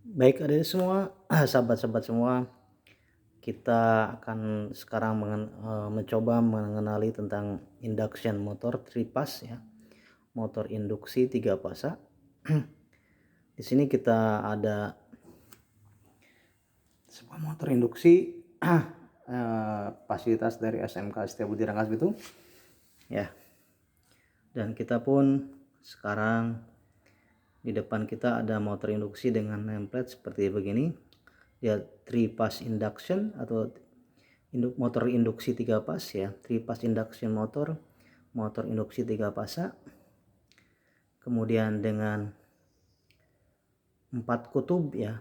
Baik adik semua, sahabat-sahabat semua, kita akan sekarang mencoba mengenali tentang induction motor 3 pas ya, motor induksi 3 fasa. Di sini kita ada sebuah motor induksi fasilitas dari SMK Setiabudi Rangkas Bitung ya. Dan kita pun sekarang di depan kita ada motor induksi dengan nameplate seperti begini. Dia 3 pas induction atau motor induksi 3 pas ya, 3 pas induction motor, motor induksi 3 fasa. Kemudian dengan 4 kutub ya.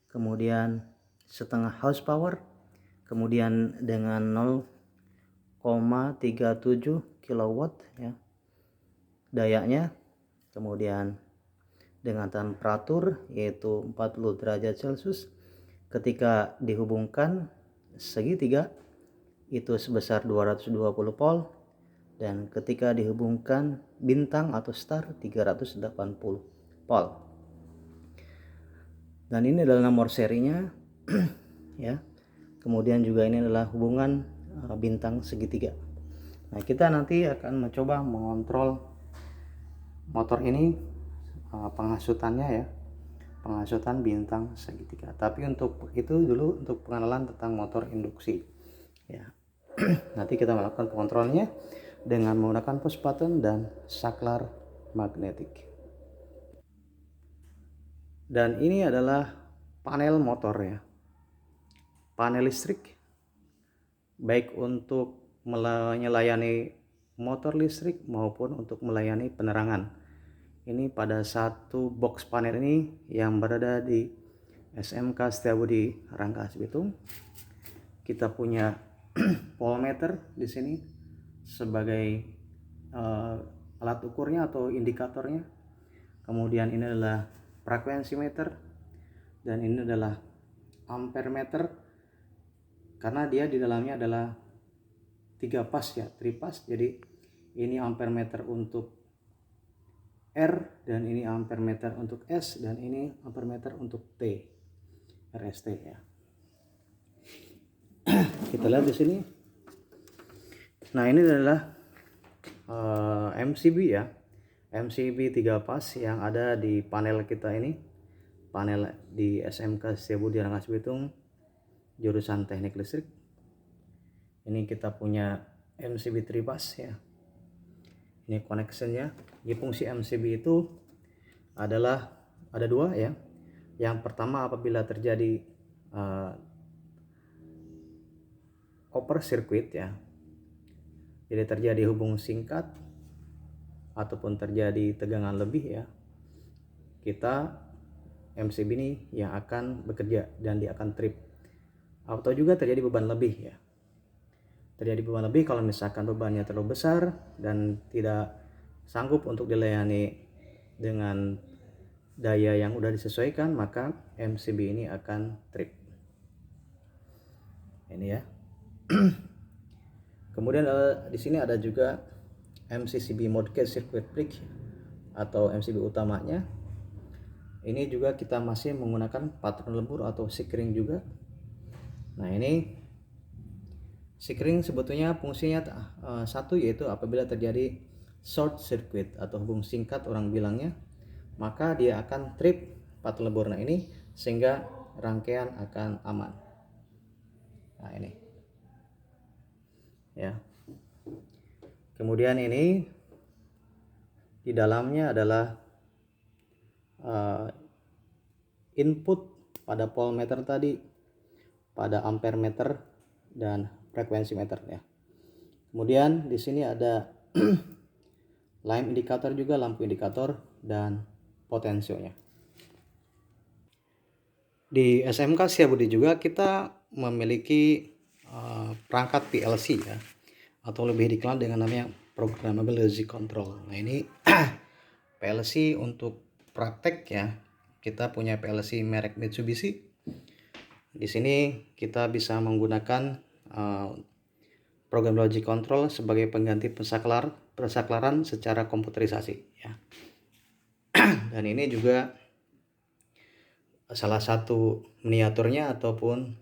Kemudian setengah horsepower, kemudian dengan 0,37 kilowatt ya dayanya, kemudian dengan temperatur yaitu 40 derajat Celcius. Ketika dihubungkan segitiga itu sebesar 220 volt, dan ketika dihubungkan bintang atau star 380 volt. Dan ini adalah nomor serinya ya. Kemudian juga ini adalah hubungan bintang segitiga. Nah, kita nanti akan mencoba mengontrol motor ini, penghasutannya ya, penghasutan bintang segitiga. Tapi untuk itu dulu untuk pengenalan tentang motor induksi ya. Nanti kita melakukan pengontrolnya dengan menggunakan push button dan saklar magnetik. Dan ini adalah panel motor ya, panel listrik, baik untuk melayani motor listrik maupun untuk melayani penerangan. Ini pada satu box panel ini yang berada di SMK Setiabudi Rangkas Bitung. Kita punya voltmeter di sini sebagai alat ukurnya atau indikatornya. Kemudian ini adalah frekuensi meter, dan ini adalah ampere meter karena dia di dalamnya adalah 3 pas ya, 3 pas. Jadi ini ampere meter untuk R, dan ini ampere meter untuk S, dan ini ampere meter untuk T, RST ya. Kita lihat di sini. Nah, ini adalah MCB ya, MCB 3 pas yang ada di panel kita ini, panel di SMK Setiabudi Rangkas Bitung jurusan teknik listrik. Ini kita punya MCB 3 pas ya, ini connectionnya. Di fungsi MCB itu adalah ada dua ya. Yang pertama, apabila terjadi over circuit ya, jadi terjadi hubung singkat ataupun terjadi tegangan lebih ya, kita MCB ini yang akan bekerja dan dia akan trip. Atau juga terjadi beban lebih ya, terjadi beban lebih kalau misalkan bebannya terlalu besar dan tidak sanggup untuk dilayani dengan daya yang udah disesuaikan, maka MCB ini akan trip. Ini ya. Kemudian di sini ada juga MCCB mode circuit breaker atau MCB utamanya. Ini juga kita masih menggunakan patron lembur atau sikring juga. Nah, ini sikring sebetulnya fungsinya satu, yaitu apabila terjadi short circuit atau hubung singkat orang bilangnya, maka dia akan trip patron lembur ini sehingga rangkaian akan aman. Nah, ini ya. Kemudian ini di dalamnya adalah input pada voltmeter tadi, pada ampere meter dan frekuensi meter ya. Kemudian di sini ada line indikator juga, lampu indikator dan potensionya. Di SMK Setiabudi juga kita memiliki perangkat PLC ya, atau lebih dikenal dengan namanya Programmable Logic Control. Nah, ini PLC untuk praktek ya. Kita punya PLC merek Mitsubishi. Di sini kita bisa menggunakan program logic control sebagai pengganti pensaklaran secara komputerisasi ya. Dan ini juga salah satu miniaturnya ataupun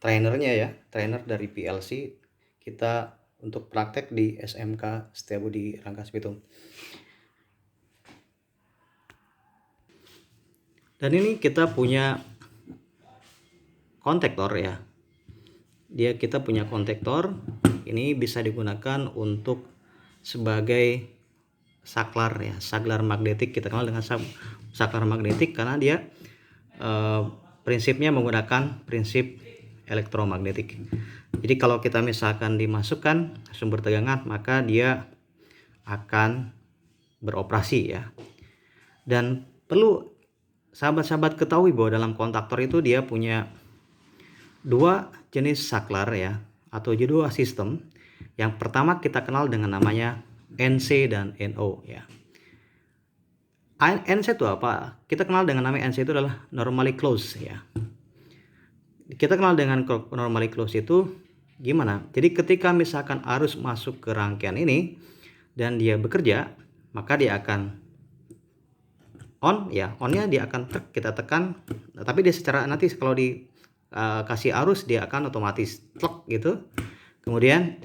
trainernya ya, trainer dari PLC kita untuk praktek di SMK Setiabudi Rangkas Bitung. Dan ini kita punya kontaktor ya. Kita punya kontaktor. Ini bisa digunakan untuk sebagai saklar ya, saklar magnetik. Kita kenal dengan saklar magnetik karena dia prinsipnya menggunakan prinsip elektromagnetik. Jadi kalau kita misalkan dimasukkan sumber tegangan, maka dia akan beroperasi ya. Dan perlu sahabat-sahabat ketahui bahwa dalam kontaktor itu dia punya dua jenis saklar ya, atau dua sistem. Yang pertama kita kenal dengan namanya NC dan NO ya. NC itu apa? Kita kenal dengan namanya NC itu adalah normally closed ya. Kita kenal dengan normally closed itu gimana? Jadi ketika misalkan arus masuk ke rangkaian ini dan dia bekerja, maka dia akan on ya, onnya dia akan kita tekan, tapi dia secara nanti kalau kasih arus dia akan otomatis tlek gitu. Kemudian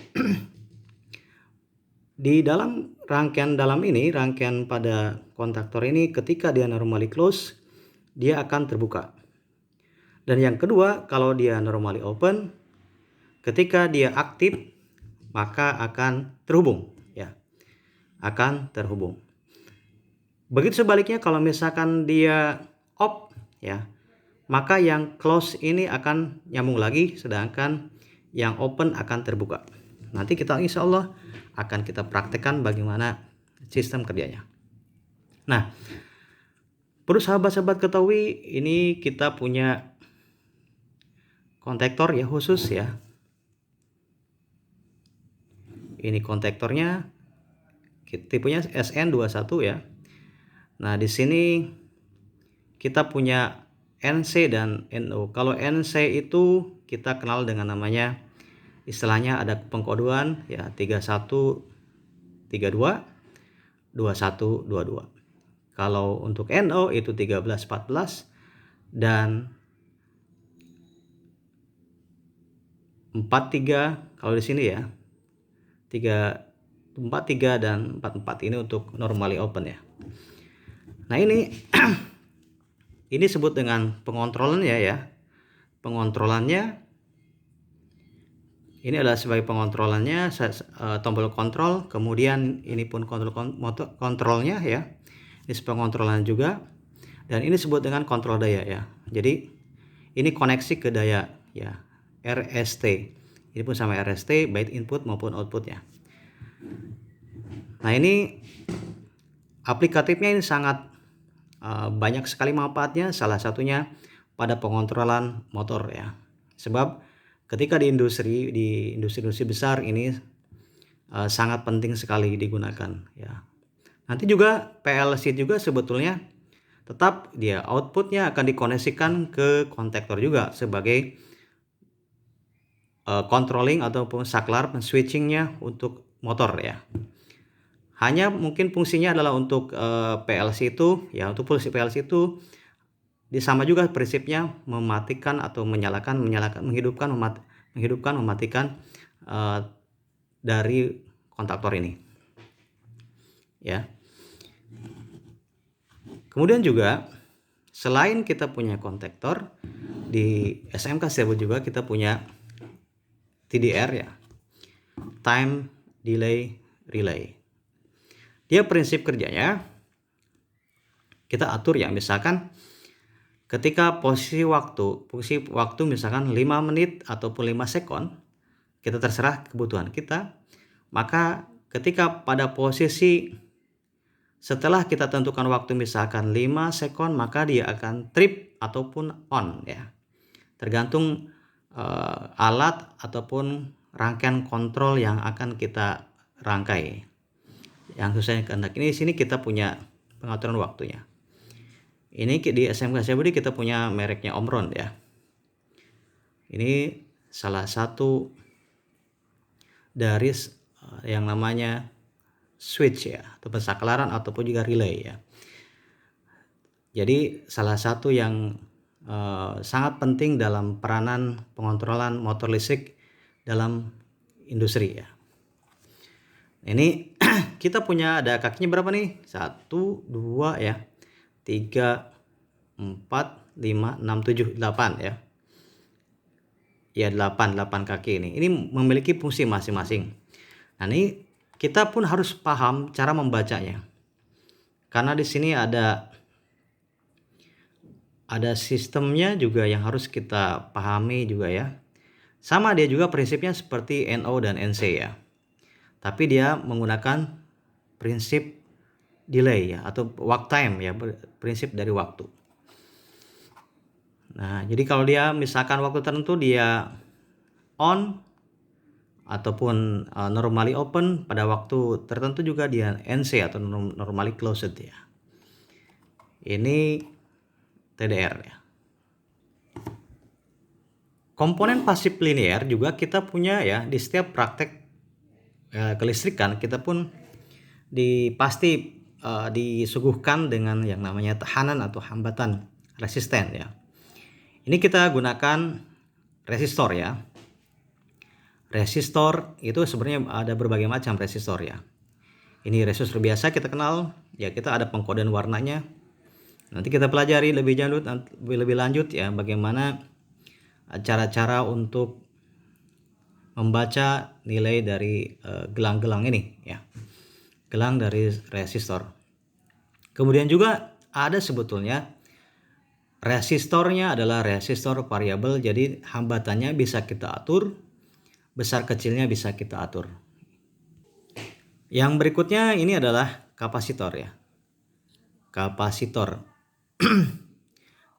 di dalam rangkaian pada kontaktor ini ketika dia normally close, dia akan terbuka. Dan yang kedua, kalau dia normally open, ketika dia aktif maka akan terhubung ya. Akan terhubung. Begitu sebaliknya kalau misalkan dia off ya, maka yang close ini akan nyambung lagi, sedangkan yang open akan terbuka. Nanti kita insya Allah akan kita praktekkan bagaimana sistem kerjanya. Nah, perlu sahabat-sahabat ketahui, ini kita punya kontaktor ya khusus ya. Ini kontaktornya tipenya SN21 ya. Nah, di sini kita punya NC dan NO. Kalau NC itu kita kenal dengan namanya, istilahnya ada pengkoduan ya 3132 2122. Kalau untuk NO itu 1314 dan 43. Kalau di sini ya 43 dan 44 ini untuk normally open ya. Nah, ini ini disebut dengan pengontrolannya ya. Pengontrolannya ini adalah sebagai pengontrolannya, tombol kontrol, kemudian ini pun kontrolnya ya. Ini pengontrolan juga, dan ini disebut dengan kontrol daya ya. Jadi ini koneksi ke daya ya, RST. Ini pun sama RST baik input maupun outputnya. Nah, ini aplikatifnya ini sangat banyak sekali manfaatnya, salah satunya pada pengontrolan motor ya. Sebab ketika di industri besar ini sangat penting sekali digunakan ya. Nanti juga PLC juga sebetulnya tetap dia outputnya akan dikoneksikan ke kontaktor juga sebagai controlling ataupun saklar switchingnya untuk motor ya. Hanya mungkin fungsinya adalah untuk PLC itu ya, untuk fungsi PLC itu sama juga prinsipnya mematikan atau menyalakan, menghidupkan, mematikan dari kontaktor ini ya. Kemudian juga selain kita punya kontaktor, di SMK Setiabudi juga kita punya TDR ya, time delay relay. Dia prinsip kerjanya kita atur ya, misalkan ketika posisi waktu misalkan 5 menit ataupun 5 sekon, kita terserah kebutuhan kita. Maka ketika pada posisi setelah kita tentukan waktu misalkan 5 sekon, maka dia akan trip ataupun on ya. Tergantung alat ataupun rangkaian kontrol yang akan kita rangkai. Yang sesuai kehendak. Ini di sini kita punya pengaturan waktunya. Ini di SMK Setiabudi kita punya mereknya Omron ya. Ini salah satu dari yang namanya switch ya, atau pensaklaran ataupun juga relay ya. Jadi salah satu yang sangat penting dalam peranan pengontrolan motor listrik dalam industri ya. Ini kita punya ada kakinya berapa nih? 1, 2 ya. 3, 4, 5, 6, 7, 8 ya. Ya 8 kaki ini. Ini memiliki fungsi masing-masing. Nah, ini kita pun harus paham cara membacanya. Karena di sini ada sistemnya juga yang harus kita pahami juga ya. Sama dia juga prinsipnya seperti NO dan NC ya. Tapi dia menggunakan prinsip delay ya atau walk time ya, prinsip dari waktu. Nah, jadi kalau dia misalkan waktu tertentu dia on ataupun normally open, pada waktu tertentu juga dia NC atau normally closed ya. Ini TDR ya. Komponen pasif linear juga kita punya ya di setiap praktek kelistrikan. Kita pun pasti disuguhkan dengan yang namanya tekanan atau hambatan resisten ya. Ini kita gunakan resistor ya. Resistor itu sebenarnya ada berbagai macam resistor ya. Ini resistor biasa kita kenal ya, kita ada pengkodean warnanya. Nanti kita pelajari lebih lanjut ya bagaimana cara-cara untuk membaca nilai dari gelang-gelang ini ya. Gelang dari resistor. Kemudian juga ada sebetulnya resistornya adalah resistor variabel, jadi hambatannya bisa kita atur, besar kecilnya bisa kita atur. Yang berikutnya ini adalah kapasitor ya. Kapasitor.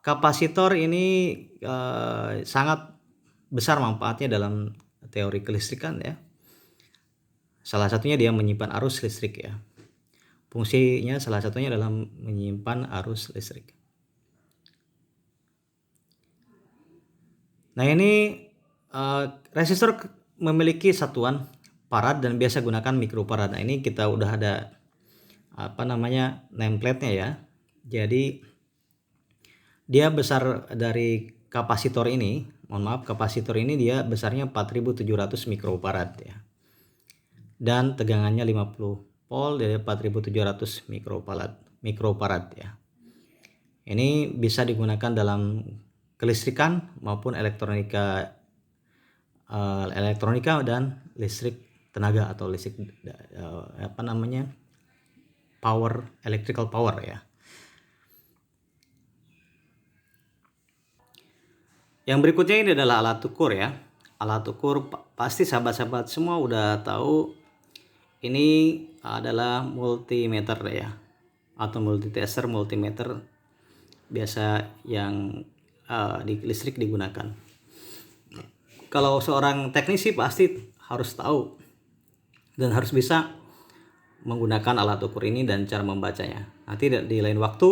Kapasitor ini sangat besar manfaatnya dalam teori kelistrikan ya. Salah satunya dia menyimpan arus listrik ya. Fungsinya salah satunya adalah menyimpan arus listrik. Nah, ini resistor memiliki satuan farad dan biasa gunakan mikrofarad. Nah, ini kita udah ada nameplate-nya ya. Jadi dia besar dari kapasitor ini, kapasitor ini dia besarnya 4700 mikrofarad ya. Dan tegangannya 50 volt dari 4700 mikrofarad ya. Ini bisa digunakan dalam kelistrikan maupun elektronika dan listrik tenaga atau listrik electrical power ya. Yang berikutnya ini adalah alat ukur ya. Alat ukur pasti sahabat-sahabat semua udah tahu ini adalah multimeter ya, atau multitester, multimeter biasa yang di listrik digunakan. Kalau seorang teknisi pasti harus tahu dan harus bisa menggunakan alat ukur ini dan cara membacanya. Nanti di lain waktu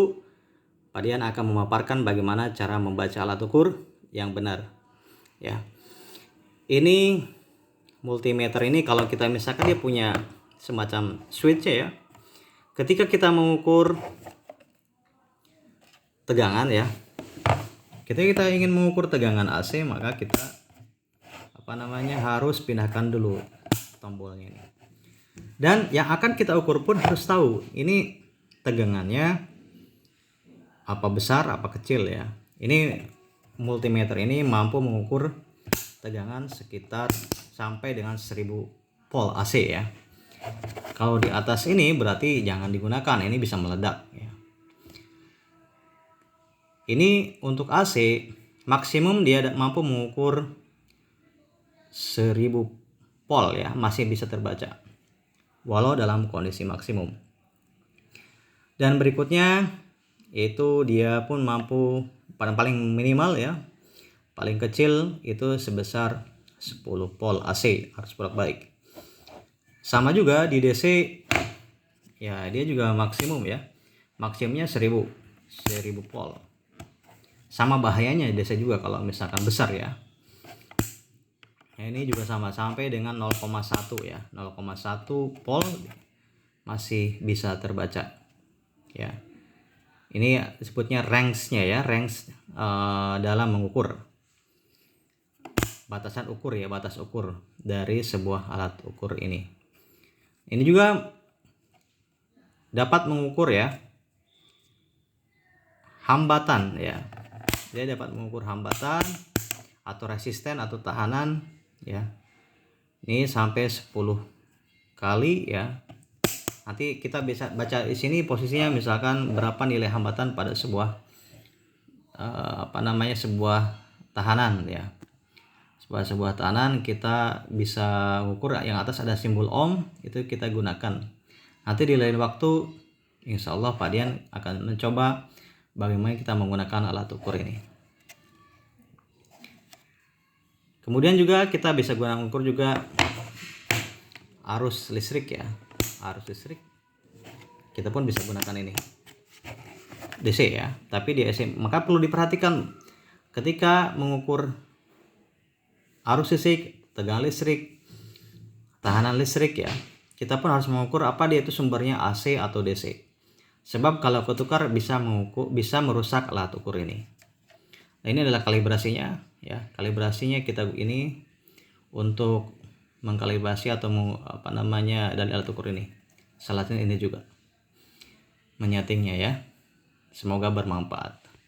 Pak Dian akan memaparkan bagaimana cara membaca alat ukur yang benar ya. Ini multimeter ini kalau kita misalkan dia punya semacam switch ya. Ketika kita mengukur tegangan ya, ketika kita ingin mengukur tegangan AC, maka kita harus pindahkan dulu tombolnya ini. Dan yang akan kita ukur pun harus tahu ini tegangannya apa besar apa kecil ya. Ini multimeter ini mampu mengukur tegangan sekitar sampai dengan 1000 volt AC ya. Kalau di atas ini berarti jangan digunakan, ini bisa meledak ya. Ini untuk AC maksimum dia mampu mengukur 1000 volt ya, masih bisa terbaca walau dalam kondisi maksimum. Dan berikutnya itu dia pun mampu paling minimal ya, paling kecil itu sebesar 10 volt AC, harus bolak-balik. Sama juga di DC ya, dia juga maksimum ya, maksimumnya 1000 volt. Sama bahayanya DC juga kalau misalkan besar ya. Nah, ini juga sama sampai dengan 0,1 ya, 0,1 volt masih bisa terbaca ya. Ini disebutnya range-nya ya, range dalam mengukur. Batasan ukur ya, batas ukur dari sebuah alat ukur ini. Ini juga dapat mengukur ya hambatan ya. Dia dapat mengukur hambatan atau resisten atau tahanan ya. Ini sampai 10 kali ya. Nanti kita bisa baca di sini posisinya, misalkan berapa nilai hambatan pada sebuah sebuah tahanan ya. Sebuah tahanan kita bisa ukur yang atas ada simbol ohm, itu kita gunakan. Nanti di lain waktu insya Allah Pak Dian akan mencoba bagaimana kita menggunakan alat ukur ini. Kemudian juga kita bisa ukur juga arus listrik ya. Arus listrik kita pun bisa gunakan ini DC ya, tapi di AC. Maka perlu diperhatikan ketika mengukur arus listrik, tegangan listrik, tahanan listrik ya, kita pun harus mengukur apa dia itu sumbernya AC atau DC. Sebab kalau ketukar bisa merusak alat ukur ini. Nah, ini adalah kalibrasinya ya. Kalibrasinya kita ini untuk mengkalibrasi atau dari alat ukur ini. Salah satunya ini juga menyetingnya ya. Semoga bermanfaat.